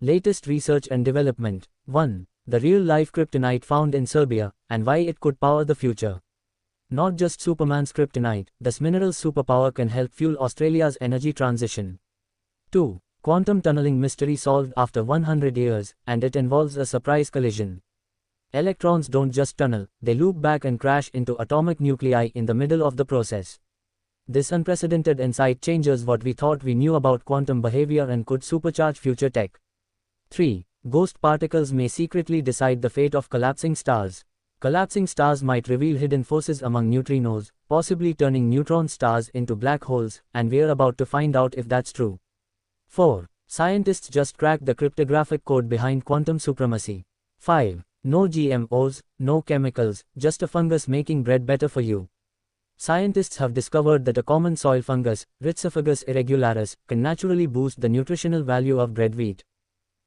Latest research and development. 1. The real-life kryptonite found in Serbia, and why it could power the future. Not just Superman's kryptonite, this mineral's superpower can help fuel Australia's energy transition. 2. Quantum tunneling mystery solved after 100 years, and it involves a surprise collision. Electrons don't just tunnel, they loop back and crash into atomic nuclei in the middle of the process. This unprecedented insight changes what we thought we knew about quantum behavior and could supercharge future tech. 3. Ghost particles may secretly decide the fate of collapsing stars. Collapsing stars might reveal hidden forces among neutrinos, possibly turning neutron stars into black holes, and we're about to find out if that's true. 4. Scientists just cracked the cryptographic code behind quantum supremacy. 5. No GMOs, no chemicals, just a fungus making bread better for you. Scientists have discovered that a common soil fungus, Rhizophagus irregularis, can naturally boost the nutritional value of bread wheat.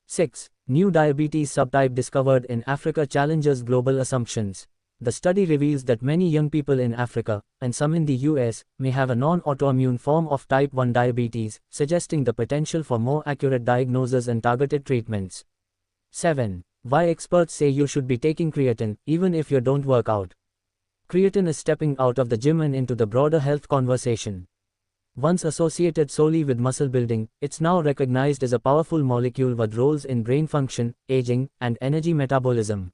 6. New diabetes subtype discovered in Africa challenges global assumptions. The study reveals that many young people in Africa, and some in the US, may have a non-autoimmune form of type 1 diabetes, suggesting the potential for more accurate diagnosis and targeted treatments. 7. Why experts say you should be taking creatine, even if you don't work out. Creatine is stepping out of the gym and into the broader health conversation. Once associated solely with muscle building, it's now recognized as a powerful molecule with roles in brain function, aging, and energy metabolism.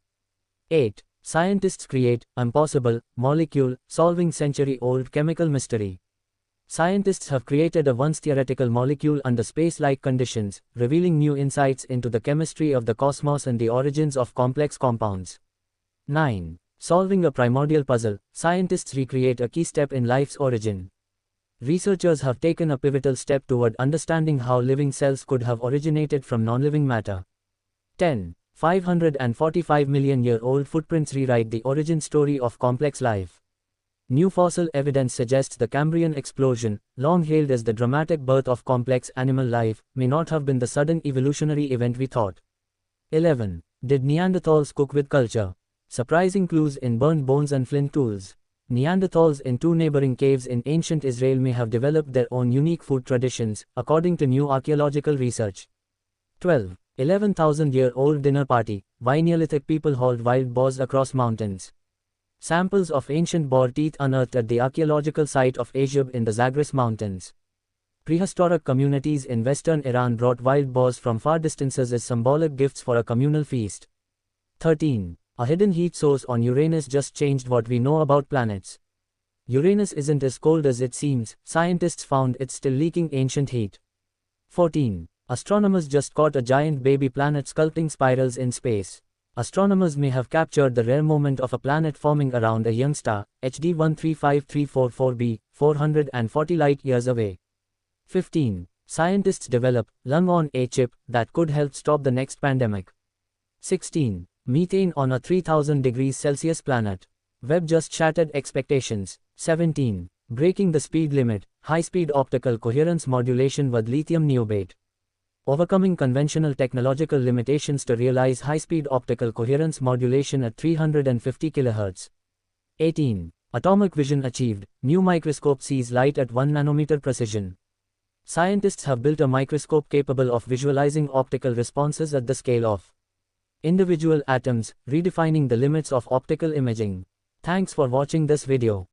8. Scientists create impossible molecule, solving century-old chemical mystery. Scientists have created a once theoretical molecule under space-like conditions, revealing new insights into the chemistry of the cosmos and the origins of complex compounds. 9. Solving a primordial puzzle, scientists recreate a key step in life's origin. Researchers have taken a pivotal step toward understanding how living cells could have originated from non-living matter. 10. 545-million-year-old footprints rewrite the origin story of complex life. New fossil evidence suggests the Cambrian explosion, long hailed as the dramatic birth of complex animal life, may not have been the sudden evolutionary event we thought. 11. Did Neanderthals cook with culture? Surprising clues in burned bones and flint tools. Neanderthals in two neighboring caves in ancient Israel may have developed their own unique food traditions, according to new archaeological research. 12. 11,000-year-old dinner party, why Neolithic people hauled wild boars across mountains. Samples of ancient boar teeth unearthed at the archaeological site of Asyub in the Zagros Mountains. Prehistoric communities in western Iran brought wild boars from far distances as symbolic gifts for a communal feast. 13. A hidden heat source on Uranus just changed what we know about planets. Uranus isn't as cold as it seems, scientists found it's still leaking ancient heat. 14. Astronomers just caught a giant baby planet sculpting spirals in space. Astronomers may have captured the rare moment of a planet forming around a young star, HD 135344b, 440 light-years away. 15. Scientists develop lung-on-a chip that could help stop the next pandemic. 16. Methane on a 3000 degrees Celsius planet. Webb just shattered expectations. 17. Breaking the speed limit, high-speed optical coherence modulation with lithium niobate. Overcoming conventional technological limitations to realize high-speed optical coherence modulation at 350 kHz. 18. Atomic vision achieved, new microscope sees light at 1 nanometer precision. Scientists have built a microscope capable of visualizing optical responses at the scale of individual atoms, redefining the limits of optical imaging. Thanks for watching this video.